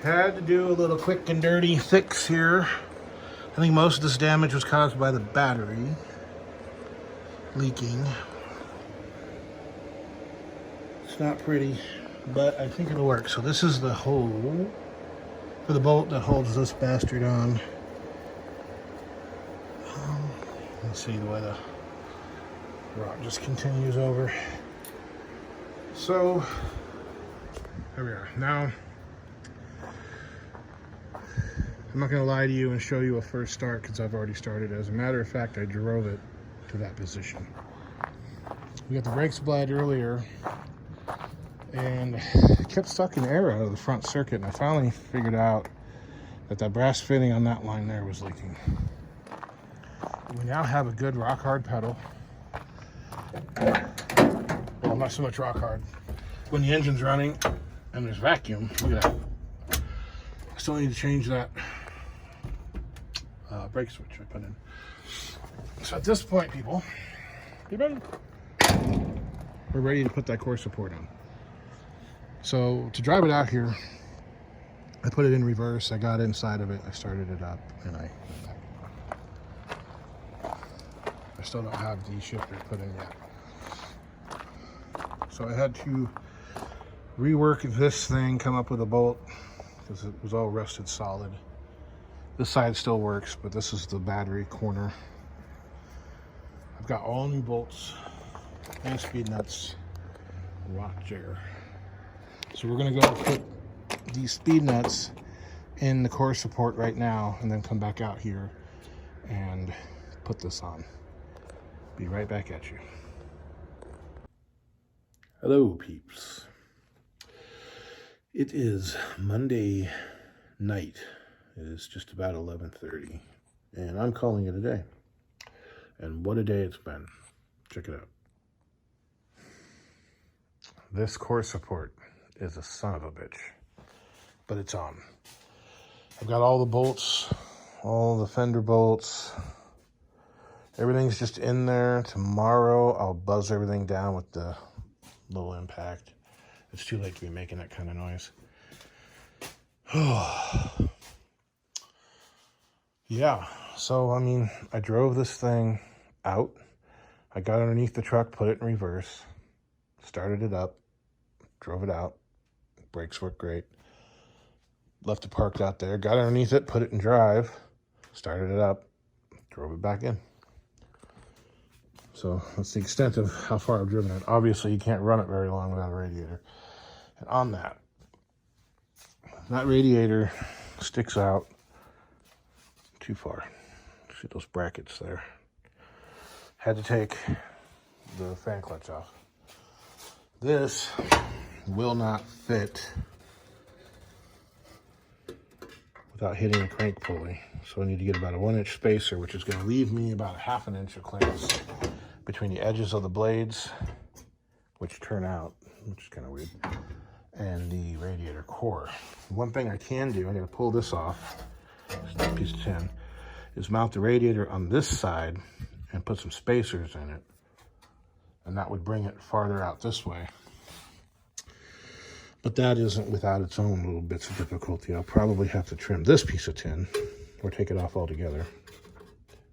Had to do a little quick and dirty fix here. I think most of this damage was caused by the battery leaking. It's not pretty, but I think it'll work. So this is the hole for the bolt that holds this bastard on. Let's see the way the rock just continues over. So here we are. Now, I'm not going to lie to you and show you a first start because I've already started. As a matter of fact, I drove it to that position. We got the brakes applied earlier and it kept sucking air out of the front circuit, and I finally figured out that that brass fitting on that line there was leaking. We now have a good rock hard pedal. Well, not so much rock hard. When the engine's running and there's vacuum, look at that. I still need to change that brake switch I put in. So at this point, people, we're ready to put that core support on. So to drive it out here, I put it in reverse. I got inside of it, I started it up, and I still don't have the shifter put in yet. So I had to rework this thing, come up with a bolt, because it was all rusted solid. This side still works, but this is the battery corner. I've got all new bolts and speed nuts, rock jigger. So we're gonna go put these speed nuts in the core support right now, and then come back out here and put this on. Be right back at you. Hello, peeps. It is Monday night. It is just about 11:30, and I'm calling it a day. And what a day it's been. Check it out. This core support is a son of a bitch, but it's on. I've got all the bolts, all the fender bolts. Everything's just in there. Tomorrow I'll buzz everything down with the low impact. It's too late to be making that kind of noise. Yeah, so I mean, I drove this thing out. I got underneath the truck, put it in reverse, started it up, drove it out. Brakes work great. Left it parked out there, got underneath it, put it in drive, started it up, drove it back in. So that's the extent of how far I've driven it. Obviously, you can't run it very long without a radiator. And on that radiator sticks out too far. See those brackets there? Had to take the fan clutch off. This will not fit without hitting a crank pulley. So I need to get about a 1-inch spacer, which is going to leave me about a 1/2 inch of clearance between the edges of the blades, which turn out, which is kind of weird, and the radiator core. One thing I can do, I'm going to pull this off, this piece of tin, is mount the radiator on this side and put some spacers in it, and that would bring it farther out this way. But that isn't without its own little bits of difficulty. I'll probably have to trim this piece of tin or take it off altogether,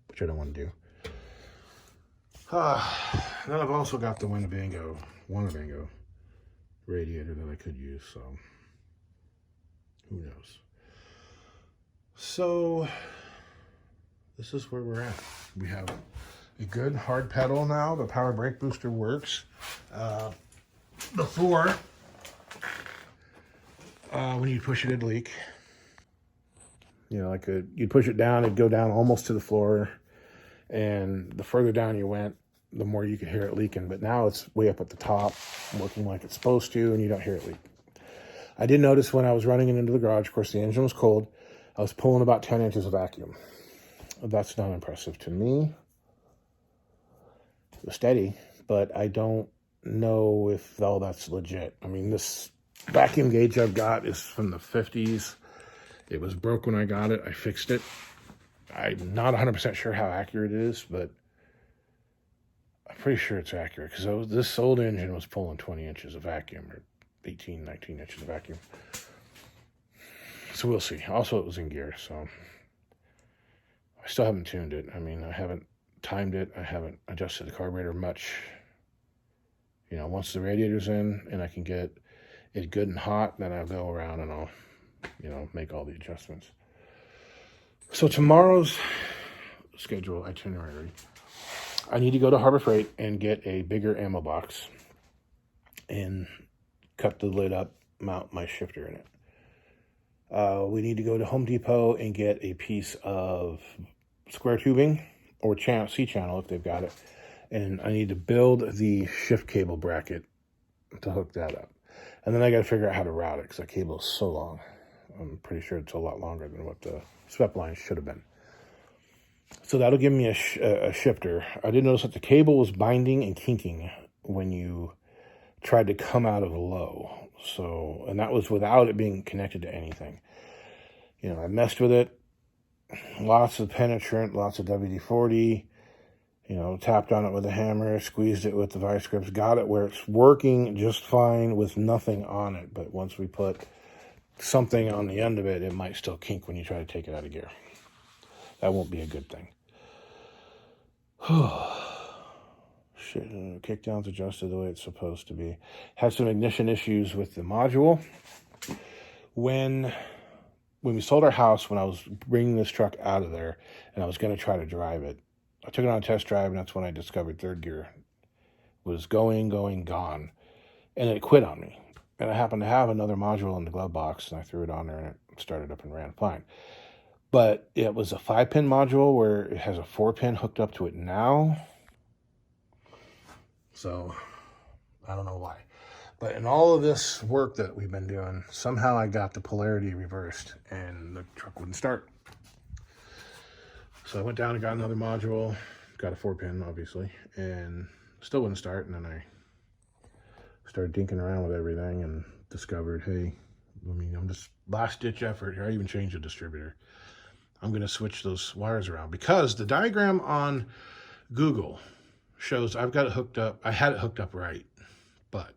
which I don't want to do. Then I've also got the Winnebago radiator that I could use, so who knows. So this is where we're at. We have a good hard pedal now. The power brake booster works. Before, when you push it, it'd leak. You know, like you'd push it down, it'd go down almost to the floor, and the further down you went, the more you could hear it leaking. But now it's way up at the top, working like it's supposed to, and you don't hear it leak. I did notice when I was running it into the garage, of course the engine was cold, I was pulling about 10 inches of vacuum. That's not impressive to me. It was steady, but I don't know if all that's legit. I mean, this vacuum gauge I've got is from the 50s. It was broke when I got it. I fixed it. I'm not 100% sure how accurate it is, but I'm pretty sure it's accurate, because this old engine was pulling 20 inches of vacuum, or 18, 19 inches of vacuum. So we'll see. Also, it was in gear, so I still haven't tuned it. I mean, I haven't timed it. I haven't adjusted the carburetor much. You know, once the radiator's in and I can get it good and hot, then I'll go around and I'll, you know, make all the adjustments. So tomorrow's schedule itinerary, I need to go to Harbor Freight and get a bigger ammo box and cut the lid up, mount my shifter in it. We need to go to Home Depot and get a piece of square tubing or C-channel if they've got it. And I need to build the shift cable bracket to hook that up. And then I got to figure out how to route it because that cable is so long. I'm pretty sure it's a lot longer than what the SWEP line should have been. So that'll give me a shifter. I did notice that the cable was binding and kinking when you tried to come out of the low. So, and that was without it being connected to anything. You know, I messed with it. Lots of penetrant, lots of WD-40. You know, tapped on it with a hammer, squeezed it with the vice grips, got it where it's working just fine with nothing on it. But once we put something on the end of it, it might still kink when you try to take it out of gear. That won't be a good thing. Shit, kickdown's adjusted the way it's supposed to be. Had some ignition issues with the module. When we sold our house, when I was bringing this truck out of there and I was going to try to drive it, I took it on a test drive, and that's when I discovered third gear was going, gone. And it quit on me. And I happened to have another module in the glove box, and I threw it on there, and it started up and ran fine. But it was a 5-pin module where it has a 4-pin hooked up to it now. So, I don't know why. But in all of this work that we've been doing, somehow I got the polarity reversed, and the truck wouldn't start. So I went down and got another module, got a 4-pin, obviously, and still wouldn't start. And then I started dinking around with everything and discovered, hey, I mean, I'm just last-ditch effort here. I even changed the distributor. I'm going to switch those wires around because the diagram on Google shows I've got it hooked up. I had it hooked up right, but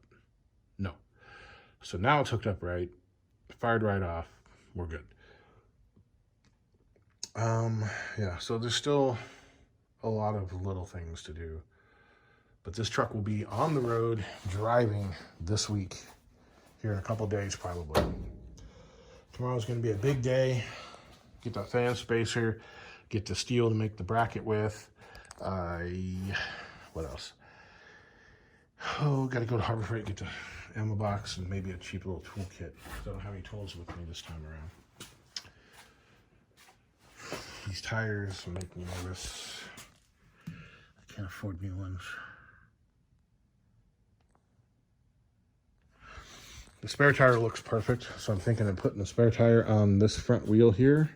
no. So now it's hooked up right, fired right off. We're good. Yeah, so there's still a lot of little things to do, but this truck will be on the road driving this week, here in a couple days probably. Tomorrow's going to be a big day. Get that fan spacer, get the steel to make the bracket with. What else? Oh, got to go to Harbor Freight, get the ammo box, and maybe a cheap little toolkit. I don't have any tools with me this time around. These tires make me nervous. I can't afford new ones. The spare tire looks perfect, so I'm thinking of putting the spare tire on this front wheel here,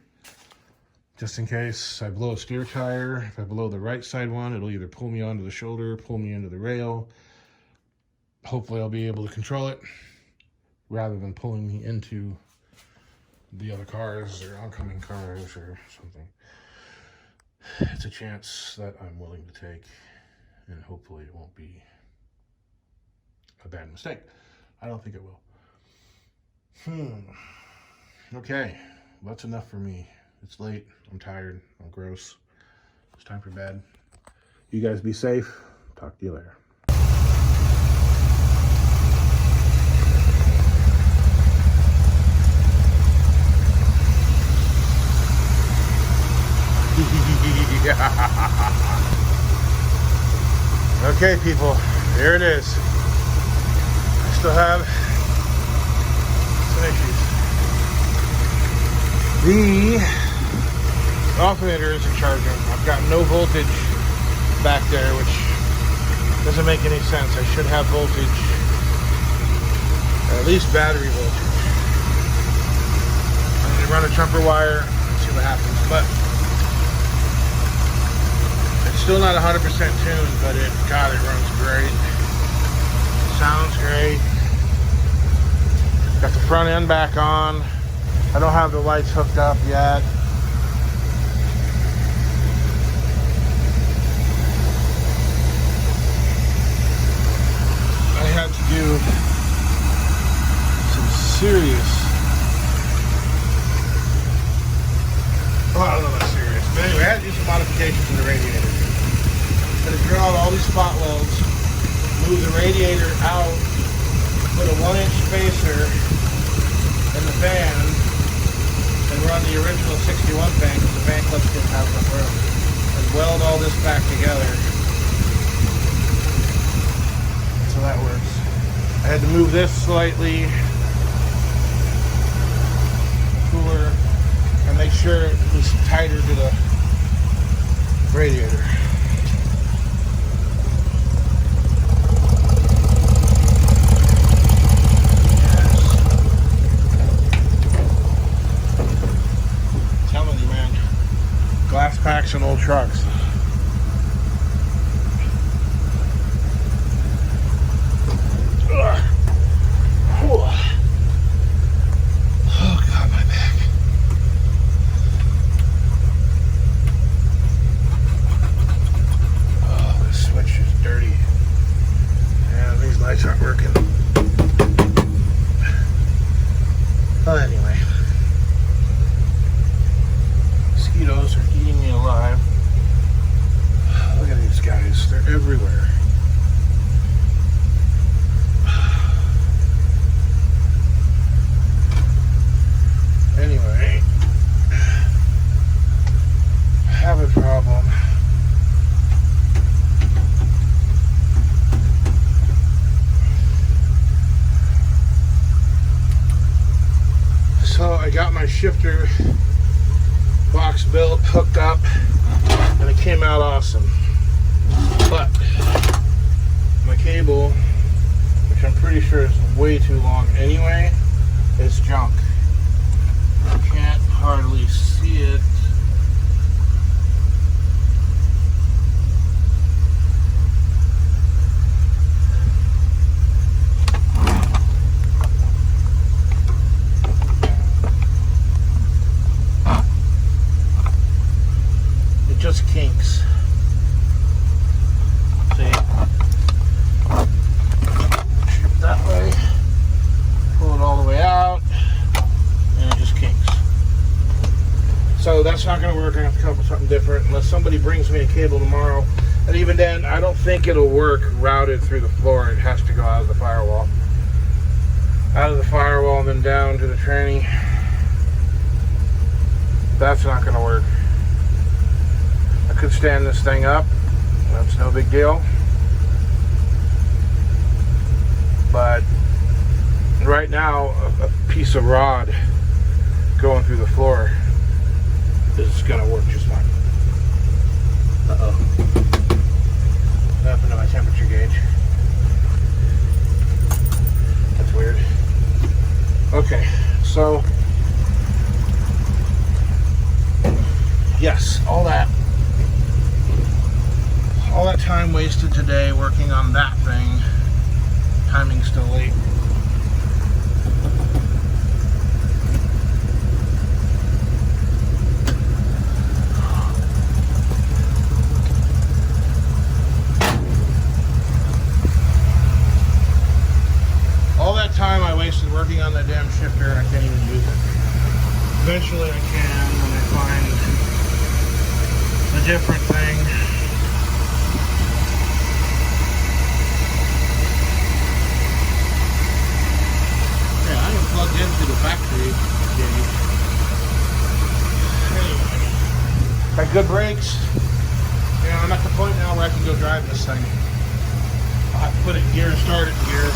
just in case I blow a steer tire. If I blow the right side one, it'll either pull me onto the shoulder, pull me into the rail. Hopefully I'll be able to control it, rather than pulling me into the other cars or oncoming cars or something. It's a chance that I'm willing to take, and hopefully it won't be a bad mistake. I don't think it will. Okay, that's enough for me. It's late, I'm tired, I'm gross. It's time for bed. You guys be safe. Talk to you later. Okay, people, there it is. I still have some issues. The alternator isn't charging. I've got no voltage back there, which doesn't make any sense. I should have voltage, at least battery voltage. I'm going to run a jumper wire and see what happens. But it's still not 100% tuned, but God, it runs great. Sounds great. Got the front end back on. I don't have the lights hooked up yet. I had to do some serious Well, I don't know about serious. But anyway, I had to do some modifications to the radiator. Had to drill out all these spot welds, move the radiator out, put a 1-inch spacer in the fan, and run the original 61 fan because the fan clutch didn't have enough room. And weld all this back together. So that works. I had to move this slightly, cooler, and make sure it was tighter to the radiator. Glass packs and old trucks. Oh God, my back. Oh, this switch is dirty. And these lights aren't working. Oh, anyway. Mosquitoes are eating me alive. Look at these guys, they're everywhere. Anyway, I have a problem. So I got my shifter box built, hooked up, and it came out awesome. But my cable, which I'm pretty sure is way too long anyway, is junk. I can't hardly see it. Just kinks. See? Shoot that way. Pull it all the way out. And it just kinks. So that's not going to work. I have to come up with something different unless somebody brings me a cable tomorrow. And even then, I don't think it'll work routed through the floor. It has to go out of the firewall. Out of the firewall and then down to the tranny. That's not going to work. I could stand this thing up, that's no big deal, but right now a piece of rod going through the floor is going to work just fine. Uh-oh. What happened to my temperature gauge? That's weird. Okay, so yes, all that time wasted today working on that thing. Timing's still late. All that time I wasted working on that damn shifter and I can't even use it. Eventually I can when I find a different thing. Plugged into the factory gauge. Anyway, got good brakes. You know, I'm at the point now where I can go drive this thing. I'll have to put it in gear and start it in gear.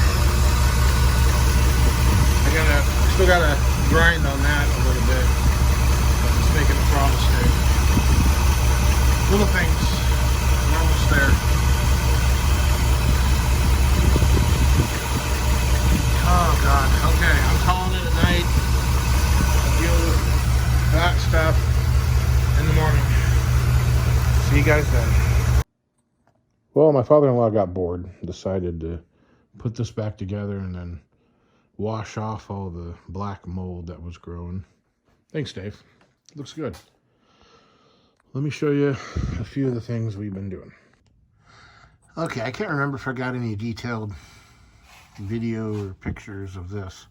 I still gotta grind on that a little bit. But it's making the throttle stay. Little things. I'm almost there. Oh God, okay, I'm calling it a night. I'll deal with that stuff in the morning. See you guys then. Well, my father-in-law got bored, decided to put this back together and then wash off all the black mold that was growing. Thanks, Dave. Looks good. Let me show you a few of the things we've been doing. Okay, I can't remember if I got any detailed video or pictures of this.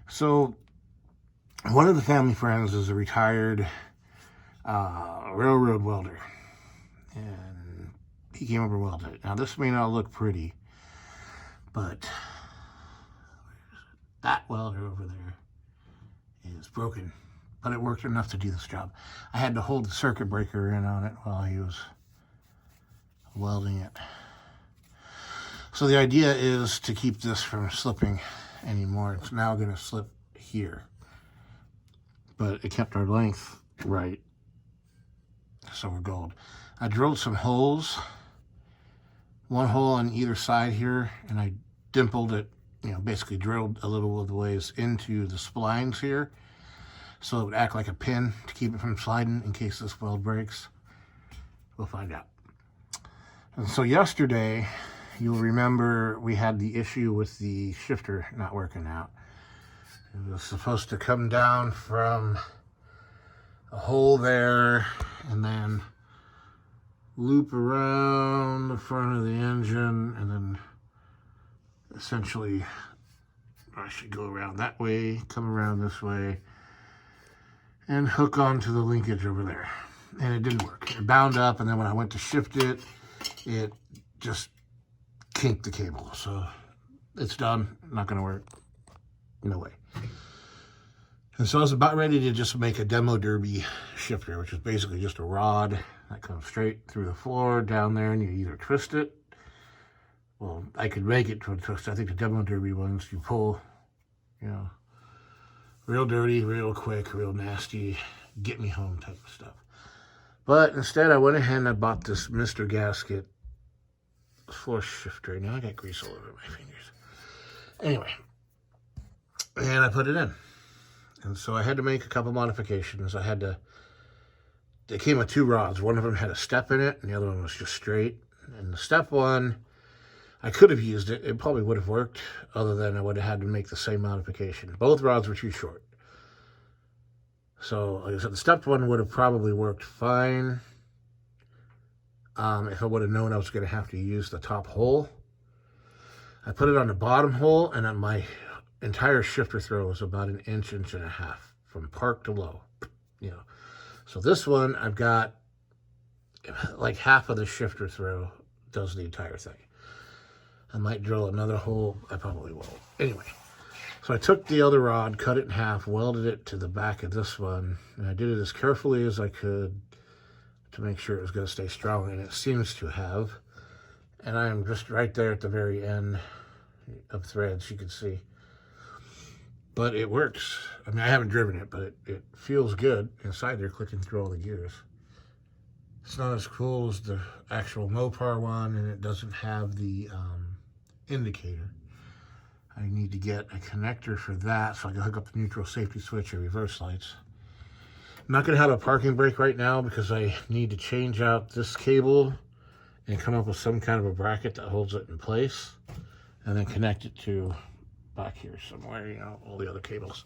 So one of the family friends is a retired railroad welder. And he came over and welded it. Now this may not look pretty, but that welder over there is broken, but it worked enough to do this job. I had to hold the circuit breaker in on it while he was welding it. So the idea is to keep this from slipping anymore. It's now going to slip here, but it kept our length right, so we're gold. I drilled some holes, one hole on either side here, and I dimpled it, basically drilled a little of the ways into the splines here, so it would act like a pin to keep it from sliding in case this weld breaks. We'll find out. And so yesterday, you'll remember we had the issue with the shifter not working out. It was supposed to come down from a hole there and then loop around the front of the engine, and then essentially I should go around that way, come around this way, and hook onto the linkage over there. And it didn't work. It bound up, and then when I went to shift it, it just kinked the cable. So it's done. Not going to work. No way. And so I was about ready to just make a demo derby shifter, which is basically just a rod that comes straight through the floor down there, and you either twist it. Well, I could make it to a twist. I think the demo derby ones you pull, real dirty, real quick, real nasty, get me home type of stuff. But instead, I went ahead and I bought this Mr. Gasket floor shifter. Now I got grease all over my fingers. Anyway, and I put it in. And so I had to make a couple modifications. They came with two rods. One of them had a step in it, and the other one was just straight. And the step one, I could have used it. It probably would have worked, other than I would have had to make the same modification. Both rods were too short. So, like I said, the stepped one would have probably worked fine if I would have known I was going to have to use the top hole. I put it on the bottom hole, and my entire shifter throw was about an inch and a half from park to low. So this one, I've got like half of the shifter throw does the entire thing. I might drill another hole. I probably won't. Anyway, so I took the other rod, cut it in half, welded it to the back of this one, and I did it as carefully as I could to make sure it was going to stay strong, and it seems to have. And I am just right there at the very end of threads, you can see. But it works. I mean, I haven't driven it, but it feels good inside there, clicking through all the gears. It's not as cool as the actual Mopar one, and it doesn't have the indicator. I need to get a connector for that so I can hook up the neutral, safety switch, and reverse lights. I'm not going to have a parking brake right now because I need to change out this cable and come up with some kind of a bracket that holds it in place, and then connect it to back here somewhere, all the other cables.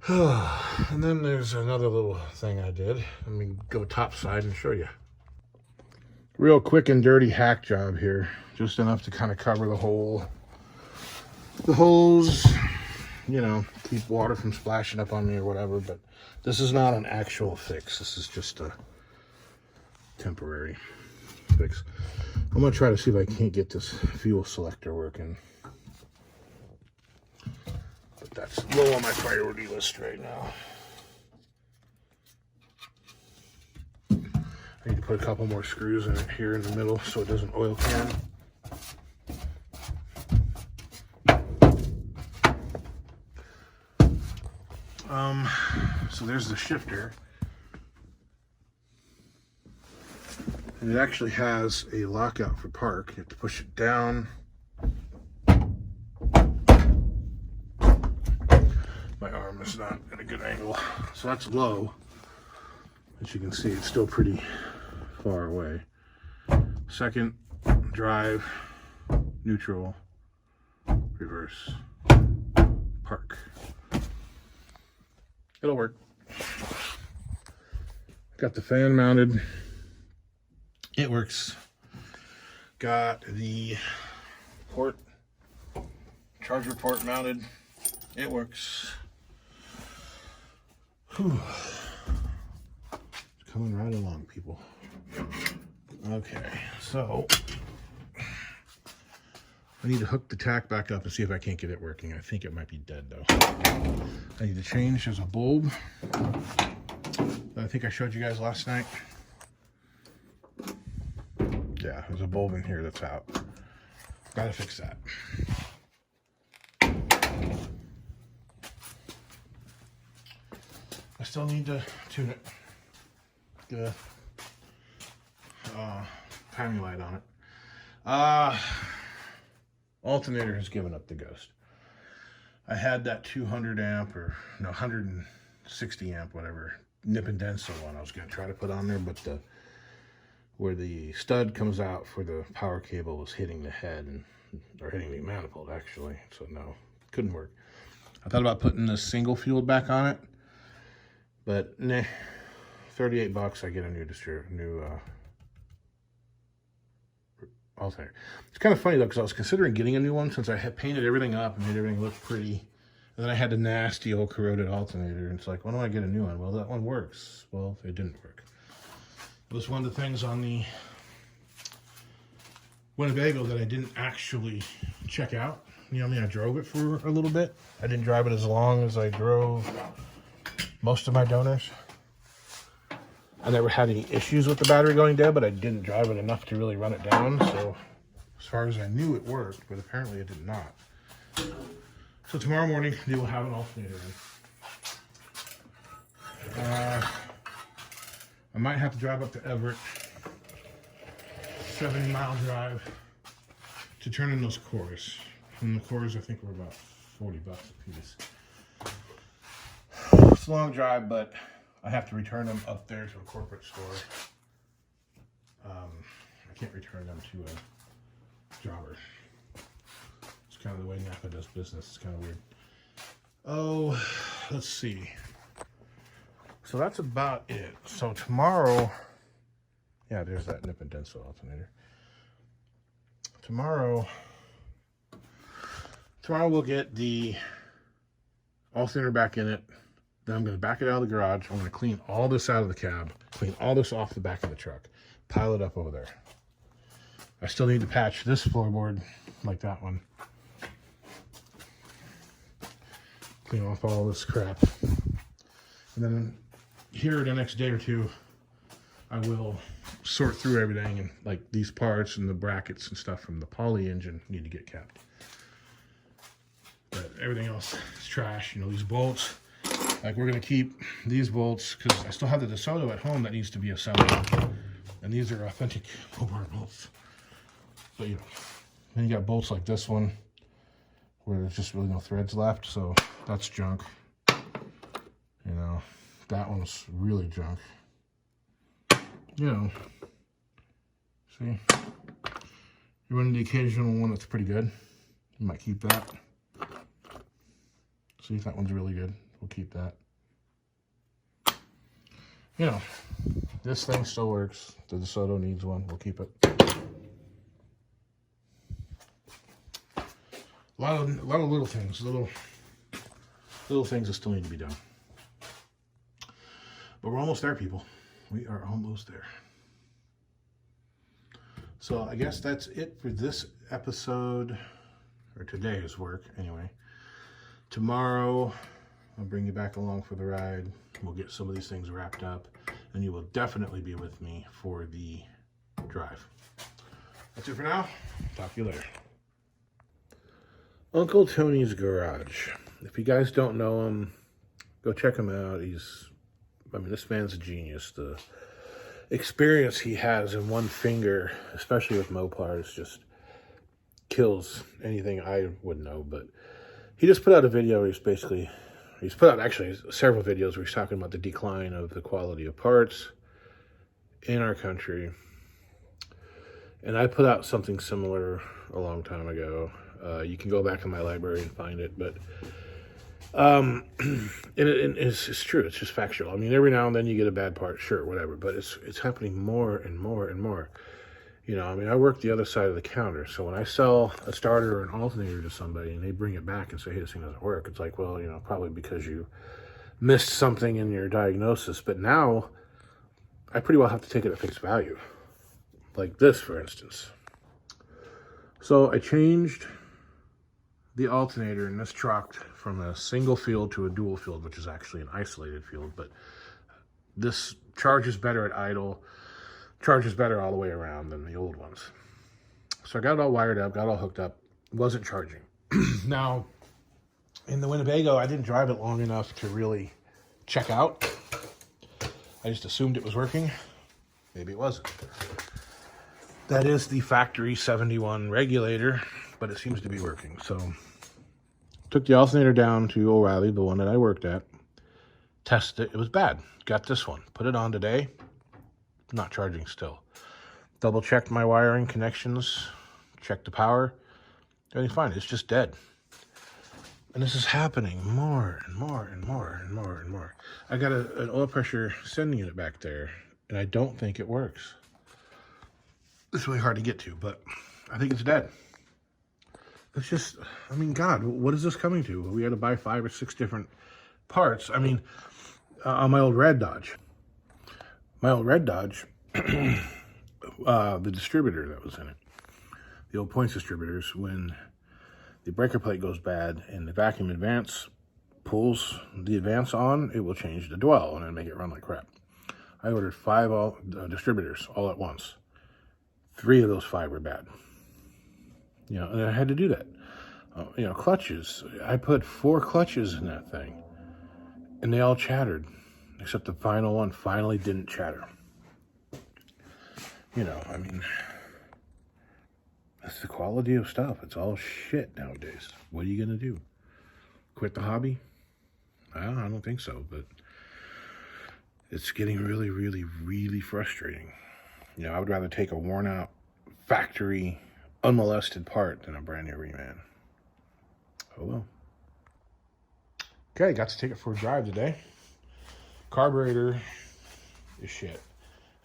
And then there's another little thing I did. Let me go top side and show you. Real quick and dirty hack job here. Just enough to kind of cover the hole. The holes, keep water from splashing up on me or whatever, but this is not an actual fix. This is just a temporary fix. I'm going to try to see if I can't get this fuel selector working. But that's low on my priority list right now. I need to put a couple more screws in it here in the middle so it doesn't oil can. So there's the shifter. And it actually has a lockout for park. You have to push it down. My arm is not at a good angle. So that's low. As you can see, it's still pretty far away. Second, drive, neutral, reverse, park. It'll work. Got the fan mounted. It works. Got the port, charger port mounted. It works. Whew. coming right along, people. Okay, so I need to hook the tack back up and see if I can't get it working. I think it might be dead though. I need to change. There's a bulb that I think I showed you guys last night. Yeah, there's a bulb in here that's out. Gotta fix that. I still need to tune it. Get a timing light on it. Alternator has given up the ghost. I had that 200 amp or no 160 amp whatever nip and denso one I was going to try to put on there, but where the stud comes out for the power cable was hitting the head or hitting the manifold actually, so no, couldn't work. I thought about putting the single fuel back on it, but nah, 38 bucks I get a new alternator. It's kind of funny though, because I was considering getting a new one since I had painted everything up and made everything look pretty, and then I had the nasty old corroded alternator, and it's like, why don't I get a new one? Well, that one works. Well, it didn't work. It was one of the things on the Winnebago that I didn't actually check out. You know, I mean, I drove it for a little bit. I didn't drive it as long as I drove most of my donors. I never had any issues with the battery going dead, but I didn't drive it enough to really run it down. So as far as I knew, it worked, but apparently it did not. So tomorrow morning, we will have an alternator in. I might have to drive up to Everett, 70-mile drive, to turn in those cores. And the cores, I think, were about 40 bucks a piece. It's a long drive, but I have to return them up there to a corporate store. I can't return them to a jobber. It's kind of the way Napa does business. It's kind of weird. Oh, let's see. So that's about it. So tomorrow, yeah, there's that nip and denso alternator. Tomorrow we'll get the alternator back in it. Then I'm going to back it out of the garage. I'm going to clean all this out of the cab, clean all this off the back of the truck, pile it up over there. I still need to patch this floorboard like that one. Clean off all this crap. And then here the next day or two, I will sort through everything, and like these parts and the brackets and stuff from the poly engine need to get kept. But everything else is trash. You know, these bolts. Like, we're going to keep these bolts because I still have the DeSoto at home that needs to be assembled. And these are authentic Hobart bolts. But, you know, then you got bolts like this one where there's just really no threads left. So that's junk. You know, that one's really junk. You know, see? You're running the occasional one that's pretty good. You might keep that. See, that one's really good. We'll keep that. You know, this thing still works. The DeSoto needs one. We'll keep it. A lot of little things, little things that still need to be done. But we're almost there, people. We are almost there. So I guess that's it for this episode, or today's work, anyway. Tomorrow, I'll bring you back along for the ride. We'll get some of these things wrapped up, and you will definitely be with me for the drive. That's it for now. Talk to you later. Uncle Tony's Garage. If you guys don't know him, go check him out. This man's a genius. The experience he has in one finger, especially with Mopars, just kills anything I would know. But he just put out a video where he's put out actually several videos where he's talking about the decline of the quality of parts in our country. And I put out something similar a long time ago. You can go back in my library and find it, but it's true. It's just factual. I mean, every now and then you get a bad part, sure, whatever, but it's happening more and more and more. You know, I mean, I work the other side of the counter, so when I sell a starter or an alternator to somebody and they bring it back and say, hey, this thing doesn't work, it's like, well, you know, probably because you missed something in your diagnosis. But now I pretty well have to take it at face value. Like this, for instance. So I changed the alternator in this truck from a single field to a dual field, which is actually an isolated field, but this charges better at idle, charges better all the way around than the old ones. So I got it all wired up, got it all hooked up, wasn't charging. Now, in the Winnebago, I didn't drive it long enough to really check out. I just assumed it was working. Maybe it wasn't. That is the factory 71 regulator, but it seems to be working. So took the alternator down to O'Reilly, the one that I worked at, tested it. It was bad. Got this one. Put it on today. Not charging still. Double checked my wiring connections. Checked the power. Everything's fine. It's just dead. And this is happening more and more and more and more and more. I got an oil pressure sending unit back there, and I don't think it works. It's really hard to get to, but I think it's dead. It's just, I mean, God, what is this coming to? We had to buy 5 or 6 different parts. I mean, on my old red Dodge. My old red Dodge, the distributor that was in it, the old points distributors, when the breaker plate goes bad and the vacuum advance pulls the advance on, it will change the dwell and then make it run like crap. I ordered 5 distributors all at once. 3 of those 5 were bad. You know, and I had to do that. You know, clutches. I put 4 clutches in that thing, and they all chattered, except the final one finally didn't chatter. You know, I mean, that's the quality of stuff. It's all shit nowadays. What are you gonna do? Quit the hobby? I don't think so, but it's getting really, really, really frustrating. You know, I would rather take a worn out factory unmolested part than a brand new reman. Oh well. Okay, got to take it for a drive today. Carburetor is shit.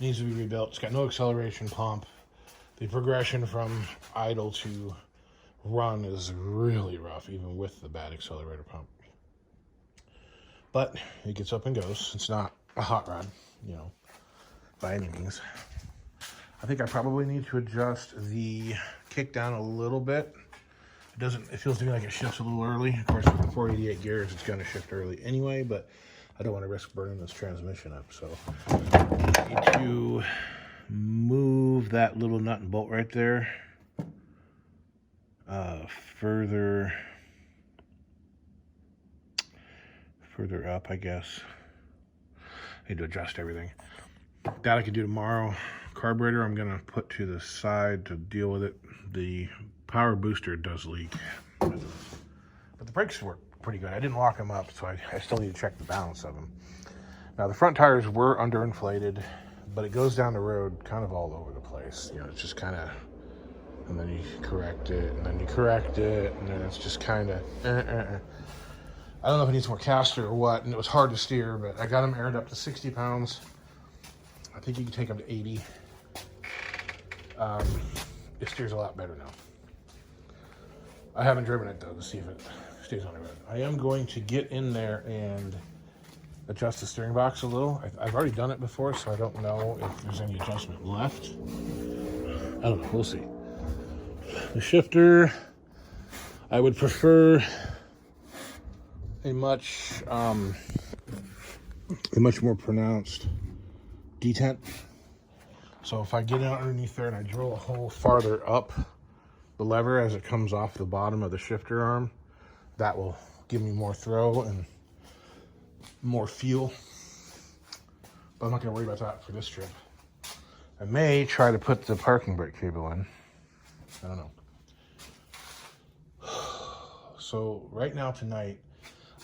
Needs to be rebuilt. It's got no acceleration pump. The progression from idle to run is really rough, even with the bad accelerator pump. But it gets up and goes. It's not a hot rod, you know, by any means. I think I probably need to adjust the kick down a little bit. It feels to me like it shifts a little early. Of course, with the 488 gears, it's going to shift early anyway, but I don't want to risk burning this transmission up. So I need to move that little nut and bolt right there further up, I guess. I need to adjust everything. That I can do tomorrow. Carburetor I'm going to put to the side to deal with it. The power booster does leak, but the brakes work pretty good. I didn't lock them up, so I still need to check the balance of them. Now the front tires were underinflated, but it goes down the road kind of all over the place. You know, it's just kind of, and then you correct it, and then you correct it, and then it's just kind of I don't know if it needs more caster or what, and it was hard to steer, but I got them aired up to 60 pounds. I think you can take them to 80. It steers a lot better now. I haven't driven it though to see if it stays on the road. I am going to get in there and adjust the steering box a little. I've already done it before, so I don't know if there's any adjustment left. I don't know, we'll see. The shifter, I would prefer a much more pronounced detent. So if I get in underneath there and I drill a hole farther up the lever as it comes off the bottom of the shifter arm, that will give me more throw and more feel. But I'm not going to worry about that for this trip. I may try to put the parking brake cable in. I don't know. So right now tonight,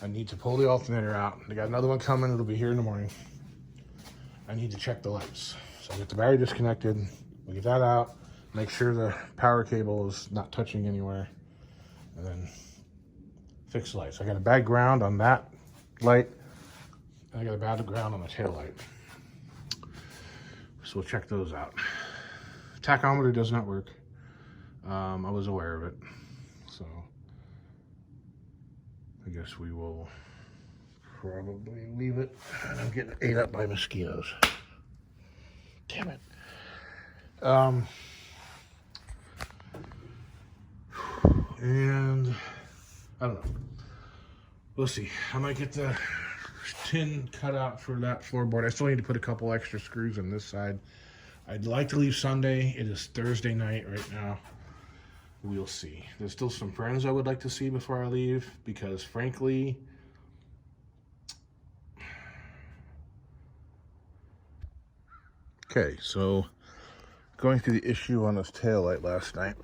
I need to pull the alternator out. I got another one coming. It'll be here in the morning. I need to check the lights. So I get the battery disconnected. We get that out. Make sure the power cable is not touching anywhere. And then fix the lights. I got a bad ground on that light. And I got a bad ground on the tail light. So we'll check those out. Tachometer does not work. I was aware of it. So I guess we will probably leave it. And I'm getting ate up by mosquitoes. Damn it. And I don't know. We'll see. I might get the tin cut out for that floorboard. I still need to put a couple extra screws on this side. I'd like to leave Sunday. It is Thursday night right now. We'll see. There's still some friends I would like to see before I leave, because frankly, okay, so going through the issue on this taillight last night,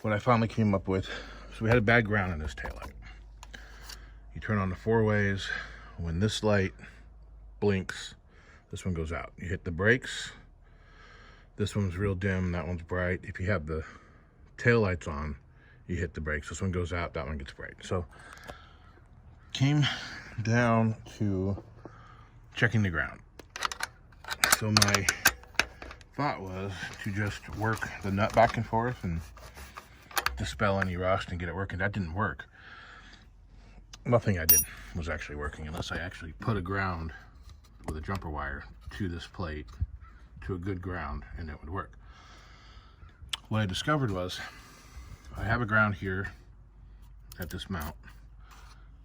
what I finally came up with, so we had a bad ground in this taillight. You turn on the 4-ways, when this light blinks, this one goes out. You hit the brakes, this one's real dim, that one's bright. If you have the taillights on, you hit the brakes, this one goes out, that one gets bright. So, came down to checking the ground. So my thought was to just work the nut back and forth and dispel any rust and get it working. That didn't work. Nothing I did was actually working unless I actually put a ground with a jumper wire to this plate, to a good ground, and it would work. What I discovered was I have a ground here at this mount.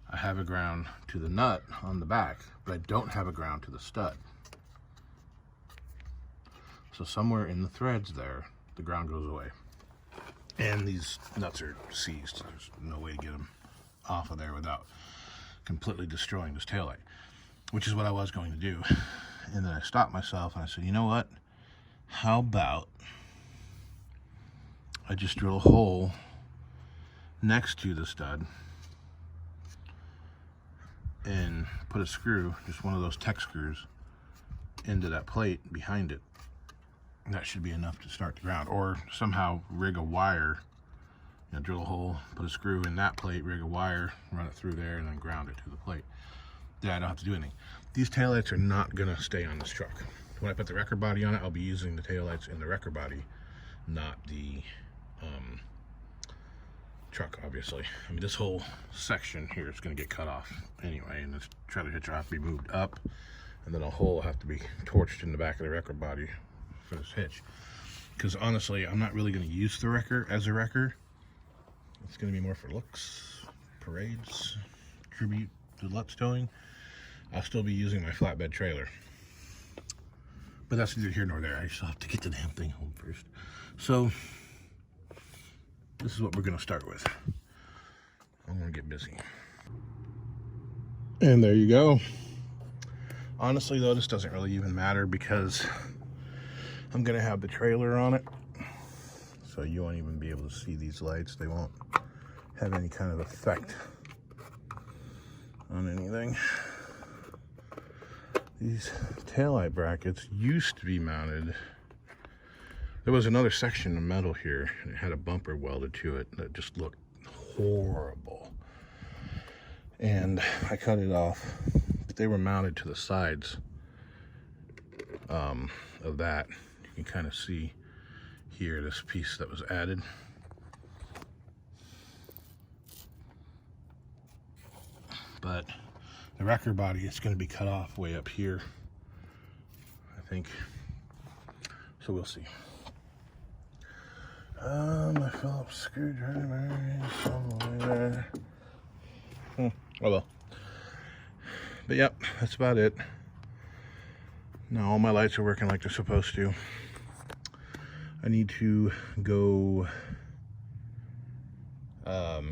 I have a ground to the nut on the back, but I don't have a ground to the stud. So somewhere in the threads there, the ground goes away. And these nuts are seized. There's no way to get them off of there without completely destroying this taillight, which is what I was going to do. And then I stopped myself and I said, you know what? How about I just drill a hole next to the stud and put a screw, just one of those tech screws, into that plate behind it. That should be enough to start the ground. Or somehow rig a wire, you know, drill a hole, put a screw in that plate, rig a wire, run it through there, and then ground it to the plate. Then I don't have to do anything. These taillights are not gonna stay on this truck. When I put the wrecker body on it, I'll be using the taillights in the wrecker body, not the truck, obviously. I mean, this whole section here is gonna get cut off anyway, and this trailer hitch will have to be moved up, and then a hole will have to be torched in the back of the wrecker body for this hitch. Because honestly, I'm not really going to use the wrecker as a wrecker. It's going to be more for looks, parades, tribute to Lutz towing. I'll still be using my flatbed trailer. But that's neither here nor there. I still have to get the damn thing home first. So, this is what we're going to start with. I'm going to get busy. And there you go. Honestly though, this doesn't really even matter because I'm gonna have the trailer on it, so you won't even be able to see these lights. They won't have any kind of effect on anything. These taillight brackets used to be mounted. There was another section of metal here, and it had a bumper welded to it that just looked horrible. And I cut it off. But they were mounted to the sides of that. You can kind of see here this piece that was added. But the wrecker body is going to be cut off way up here, I think. So we'll see. My Phillips screwdriver is somewhere. Oh well. But yep, that's about it. Now all my lights are working like they're supposed to. I need to go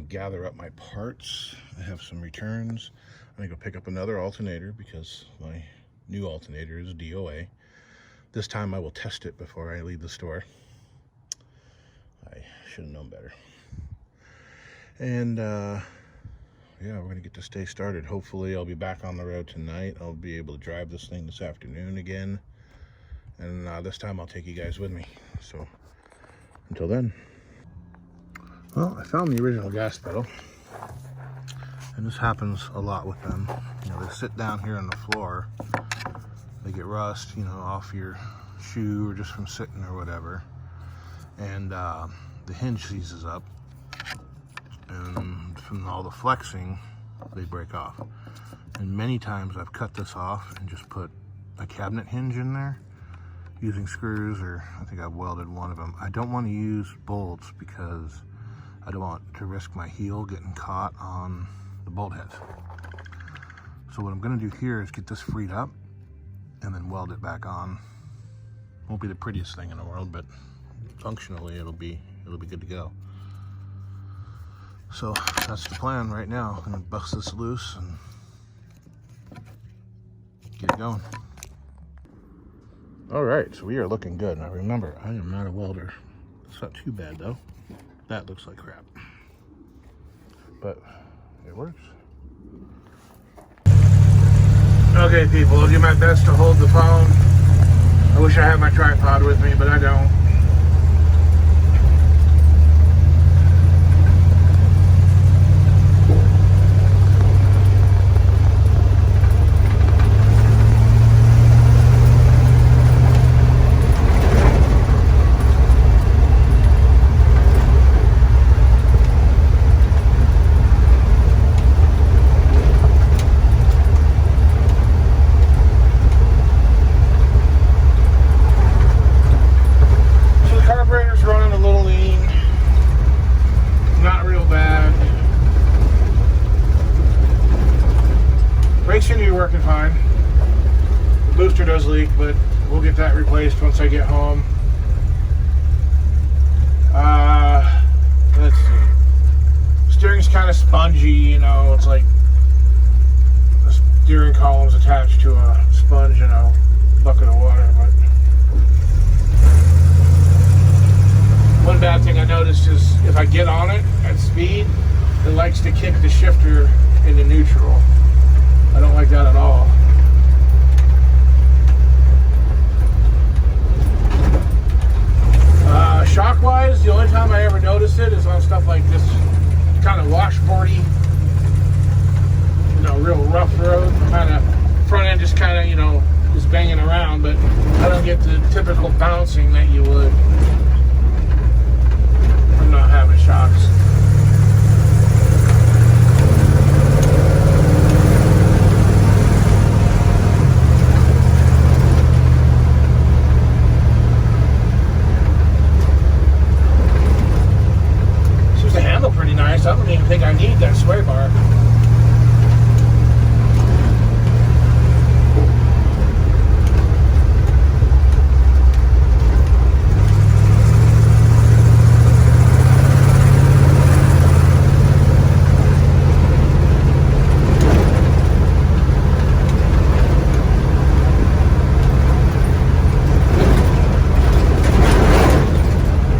gather up my parts. I have some returns. I'm gonna go pick up another alternator because my new alternator is DOA. This time I will test it before I leave the store. I should have known better. And yeah, we're gonna get this day started. Hopefully I'll be back on the road tonight. I'll be able to drive this thing this afternoon again. And this time I'll take you guys with me. So until then. Well, I found the original gas pedal. And this happens a lot with them. You know, they sit down here on the floor. They get rust, you know, off your shoe or just from sitting or whatever. And the hinge seizes up. And from all the flexing, they break off. And many times I've cut this off and just put a cabinet hinge in there using screws, or I think I've welded one of them. I don't want to use bolts because I don't want to risk my heel getting caught on the bolt heads. So what I'm going to do here is get this freed up and then weld it back on. Won't be the prettiest thing in the world, but functionally it'll be good to go. So that's the plan right now. I'm going to bust this loose and get it going. All right, so we are looking good. Now remember, I am not a welder. It's not too bad though. That looks like crap, but it works. Okay, people, I'll do my best to hold the phone. I wish I had my tripod with me, but I don't. Should be working fine. The booster does leak, but we'll get that replaced once I get home. Let's see. Steering's kind of spongy, you know. It's like the steering column's attached to a sponge in a bucket of water. But one bad thing I noticed is if I get on it at speed, it likes to kick the shifter into neutral. I don't like that at all. Shock-wise, the only time I ever notice it is on stuff like this kind of washboardy, you know, real rough road. Kind of front end just kind of, you know, is banging around, but I don't get the typical bouncing that you would from not having shocks. I don't even think I need that sway bar.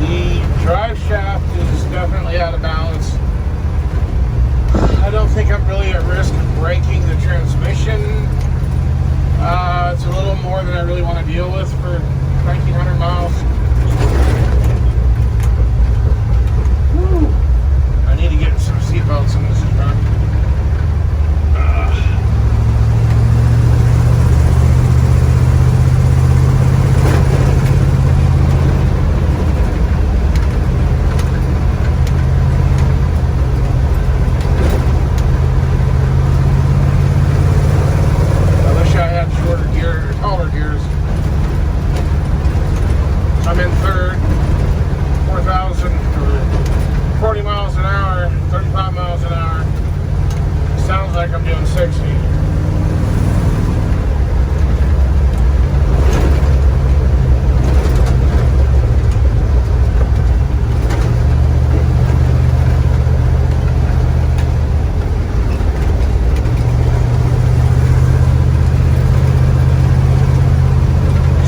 The drive shaft is definitely out of balance. I don't think I'm really at risk of breaking the transmission. It's a little more than I really want to deal with for 1,900 miles. Woo. I need to get some seatbelts in this truck. I'm in third, 4,000 or 40 miles an hour, 35 miles an hour. Sounds like I'm doing 60.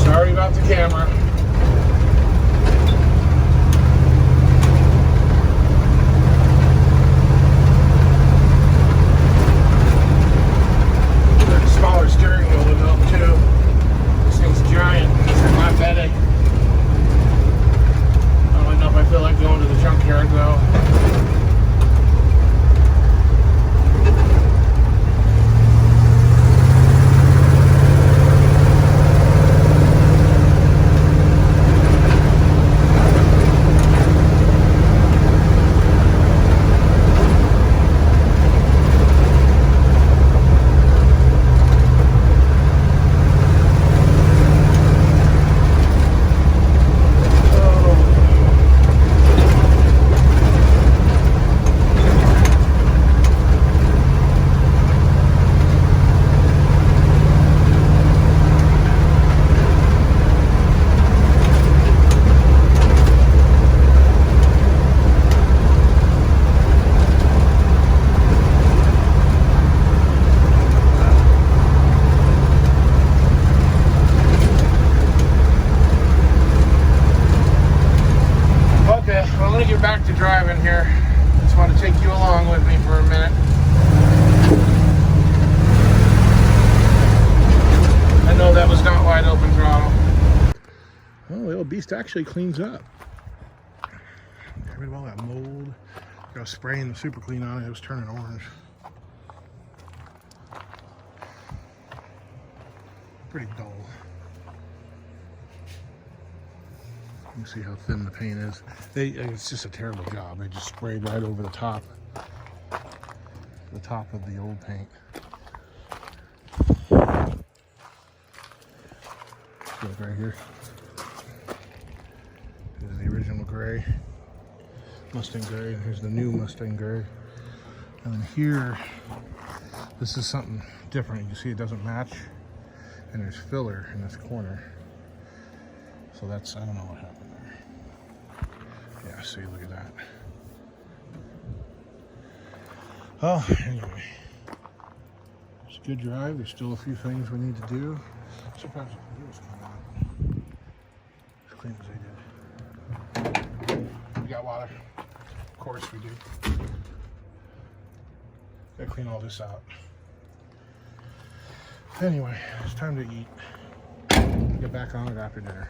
Sorry about the camera. beast actually cleans up. Got rid of all that mold. I was spraying the super clean on it. It was turning orange. Pretty dull. You can see how thin the paint is. It's just a terrible job. They just sprayed right over the top of the old paint. Look right here. Here's the original gray, Mustang gray, and here's the new Mustang gray. And then here, this is something different. You see it doesn't match, and there's filler in this corner. So that's, I don't know what happened there. Yeah, see, look at that. Oh, anyway. It's a good drive. There's still a few things we need to do. I'm surprised the wheels come out as clean as they did. We got water. Of course we do. Gotta clean all this out. Anyway, it's time to eat. Get back on it after dinner.